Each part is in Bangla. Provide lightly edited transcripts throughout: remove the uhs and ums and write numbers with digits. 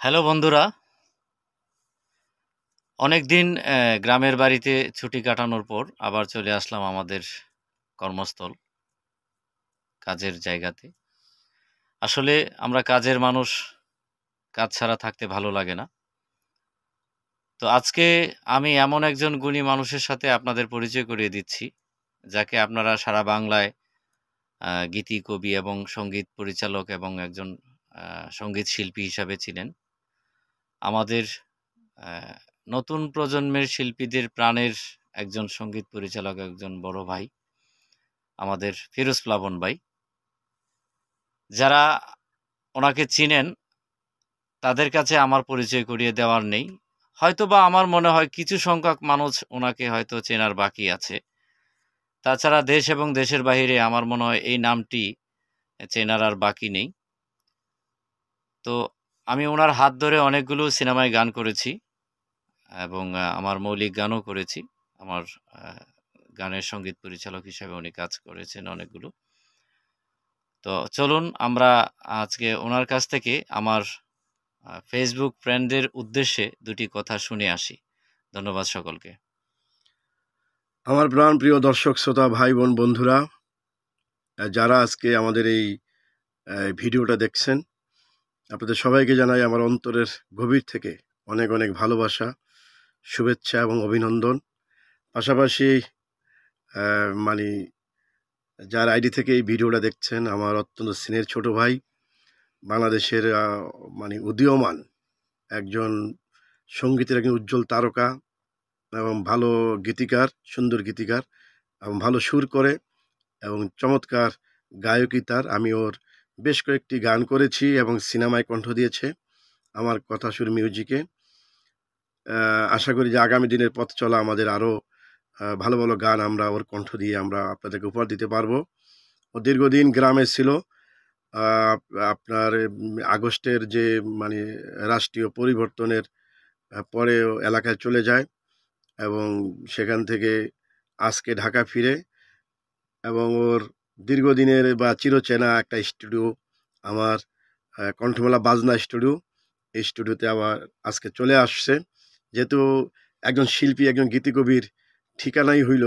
হ্যালো বন্ধুরা, অনেকদিন গ্রামের বাড়িতে ছুটি কাটানোর পর আবার চলে আসলাম আমাদের কর্মস্থল, কাজের জায়গাতে। আসলে আমরা কাজের মানুষ, কাজ ছাড়া থাকতে ভালো লাগে না। তো আজকে আমি এমন একজন গুণী মানুষের সাথে আপনাদের পরিচয় করিয়ে দিচ্ছি, যাকে আপনারা সারা বাংলায় গীতি, কবি এবং সঙ্গীত পরিচালক এবং একজন সঙ্গীত শিল্পী হিসাবে ছিলেন। আমাদের আ নতুন প্রজন্মের শিল্পীদের প্রাণের একজন সঙ্গীত পরিচালক, একজন বড় ভাই, আমাদের ফিরোজ প্লাবন ভাই। যারা ওনাকে চিনেন, তাদের কাছে আমার পরিচয় করিয়ে দেওয়ার নেই। হয়তোবা আমার মনে হয় কিছু সংখ্যক মানুষ ওনাকে হয়তো চেনার বাকি আছে। তাছাড়া দেশ এবং দেশের বাহিরে আমার মনে হয় এই নামটি চেনার আর বাকি নেই। তো আমি ওনার হাত ধরে অনেকগুলো সিনেমায় গান করেছি এবং আমার মৌলিক গানও করেছি। আমার আ গানের সঙ্গীত পরিচালক হিসেবে উনি কাজ করেছেন অনেকগুলো। তো চলুন আমরা আজকে উনার কাছ থেকে আমার ফেসবুক ফ্রেন্ডদের উদ্দেশ্যে ২ টি কথা শুনে আসি। ধন্যবাদ সকলকে। আমার প্রাণপ্রিয় দর্শক শ্রোতা ভাই বোন বন্ধুরা, যারা আজকে আমাদের এই ভিডিওটা দেখছেন, আপনাদের সবাইকে জানাই আমার অন্তরের গভীর থেকে অনেক অনেক ভালোবাসা, শুভেচ্ছা এবং অভিনন্দন। পাশাপাশি মানে যার আইডি থেকে এই ভিডিওটা দেখছেন, আমার অত্যন্ত স্নেহের ছোট ভাই, বাংলাদেশের মানে উদীয়মান একজন সঙ্গীতের একজন উজ্জ্বল তারকা এবং ভালো গীতিকার, সুন্দর গীতিকার এবং ভালো সুর করে এবং চমৎকার গায়কী তার। আমি ওর বেশ কয়েকটি গান করেছি এবং সিনেমায় কণ্ঠ দিয়েছে আমার কথা সুর মিউজিকে। আশা করি যে আগামী দিনের পথ চলা আমাদের আরও ভালো ভালো গান আমরা ওর কণ্ঠ দিয়ে আমরা আপনাদেরকে উপহার দিতে পারবো। ও দীর্ঘদিন গ্রামে ছিল। আপনার আগস্টের যে মানে রাষ্ট্রীয় পরিবর্তনের পরে ও এলাকায় চলে যায় এবং সেখান থেকে আজকে ঢাকা ফিরে এবং ওর দীর্ঘদিনের বা চিরচেনা একটা স্টুডিও, আমার কণ্ঠমেলা বাজনা স্টুডিও, এই স্টুডিওতে আবার আজকে চলে আসছে। যেহেতু একজন শিল্পী, একজন গীতিকবির ঠিকানাই হইল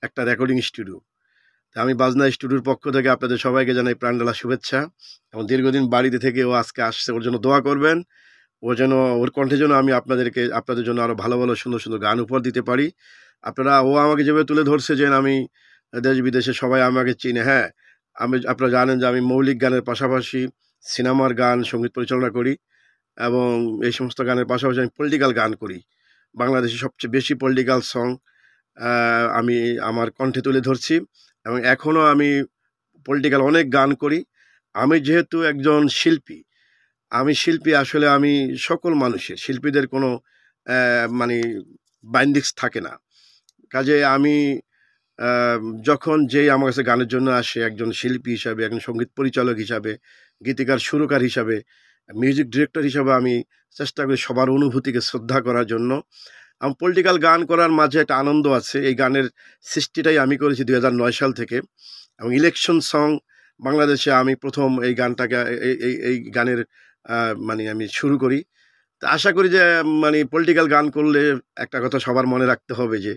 একটা রেকর্ডিং স্টুডিও। তা আমি বাজনা স্টুডিওর পক্ষ থেকে আপনাদের সবাইকে জানাই প্রাণঢালা শুভেচ্ছা এবং দীর্ঘদিন বাড়িতে থেকে ও আজকে আসছে। ওর জন্য দোয়া করবেন। ও যেন ওর কণ্ঠে যেন আমি আপনাদের জন্য আরও ভালো ভালো সুন্দর সুন্দর গান উপহার দিতে পারি। ও আমাকে যেভাবে তুলে ধরছে যে আমি দেশ বিদেশে সবাই আমাকে চিনে। হ্যাঁ, আপনারা জানেন যে আমি মৌলিক গানের পাশাপাশি সিনেমার গান সঙ্গীত পরিচালনা করি এবং এই সমস্ত গানের পাশাপাশি আমি পলিটিক্যাল গান করি। বাংলাদেশে সবচেয়ে বেশি পলিটিক্যাল সং আমি আমার কণ্ঠে তুলে ধরছি এবং এখনও আমি পলিটিক্যাল অনেক গান করি। আমি যেহেতু একজন শিল্পী, আসলে আমি সকল মানুষের, শিল্পীদের কোনো মানে বাইন্ডিংস থাকে না। কাজেই আমি আ যখন যেই আমার কাছে গানের জন্য আসে, একজন শিল্পী হিসাবে, একজন সঙ্গীত পরিচালক হিসাবে, গীতিকার, সুরকার হিসাবে, মিউজিক ডিরেক্টর হিসাবে আমি চেষ্টা করি সবার অনুভূতিকে শ্রদ্ধা করার জন্য। পলিটিক্যাল গান করার মাঝে একটা আনন্দ আছে। এই গানের সৃষ্টিটাই আমি করেছি ২০০৯ সাল থেকে এবং ইলেকশন সং বাংলাদেশে আমি ১ম এই গানটাকে এই গানের মানে আমি শুরু করি। তো আশা করি যে মানে পলিটিক্যাল গান করলে একটা কথা সবার মনে রাখতে হবে যে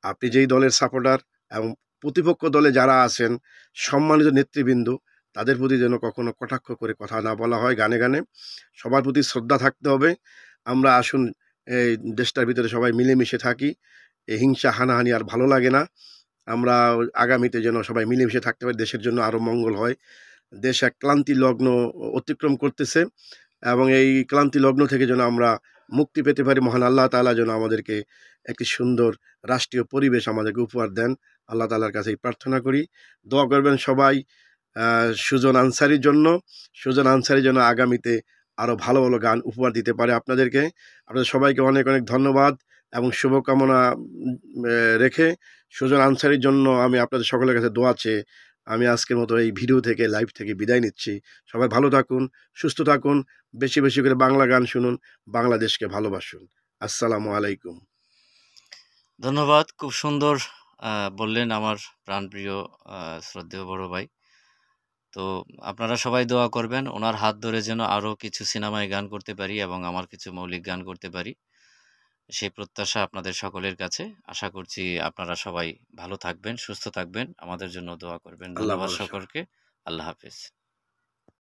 আপনি যেই দলের সাপোর্টার এবং প্রতিপক্ষ দলে যারা আছেন সম্মানিত নেতৃবৃন্দ, তাদের প্রতি যেন কখনো কটাক্ষ করে কথা না বলা হয় গানে গানে। সবার প্রতি শ্রদ্ধা থাকতে হবে। আমরা আসুন এই দেশটার ভিতরে সবাই মিলেমিশে থাকি। এই হিংসা হানাহানি আর ভালো লাগে না। আমরা আগামীতে যেন সবাই মিলেমিশে থাকতে পারি, দেশের জন্য আরও মঙ্গল হয়। দেশ এক ক্লান্তি লগ্ন অতিক্রম করতেছে এবং এই ক্লান্তি লগ্ন থেকে যেন আমরা মুক্তি পেতে পারি। মহান আল্লাহ তাআলা যেন আমাদেরকে একটি সুন্দর রাষ্ট্রীয় পরিবেশ আমাদেরকে উপহার দেন। আল্লাহ তাআলার কাছে এই প্রার্থনা করি। দোয়া করবেন সবাই সুজন আনসারীর জন্য। সুজন আনসারী যেন আগামীতে আরও ভালো ভালো গান উপহার দিতে পারে আপনাদেরকে। আপনাদের সবাইকে অনেক অনেক ধন্যবাদ এবং শুভকামনা রেখে সুজন আনসারীর জন্য আমি আপনাদের সকলের কাছে দোয়া চেয়ে আমি আজকের মতো এই ভিডিও থেকে, লাইভ থেকে বিদায় নিচ্ছি। সবাই ভালো থাকুন, সুস্থ থাকুন, বেশি বেশি করে বাংলা গান শুনুন, বাংলাদেশকে ভালোবাসুন। আসসালামু আলাইকুম। ধন্যবাদ। খুব সুন্দর বললেন আমার প্রাণপ্রিয় শ্রদ্ধেয় বড় ভাই। তো আপনারা সবাই দোয়া করবেন ওনার হাত ধরে যেন আরও কিছু সিনেমায় গান করতে পারি এবং আমার কিছু মৌলিক গান করতে পারি, সেই প্রত্যাশা আপনাদের সকলের কাছে। আশা করছি আপনারা সবাই ভালো থাকবেন, সুস্থ থাকবেন, আমাদের জন্য দোয়া করবেন। আল্লাহ ধন্যবাদ ভরসা। সকলকে। আল্লাহ হাফেজ।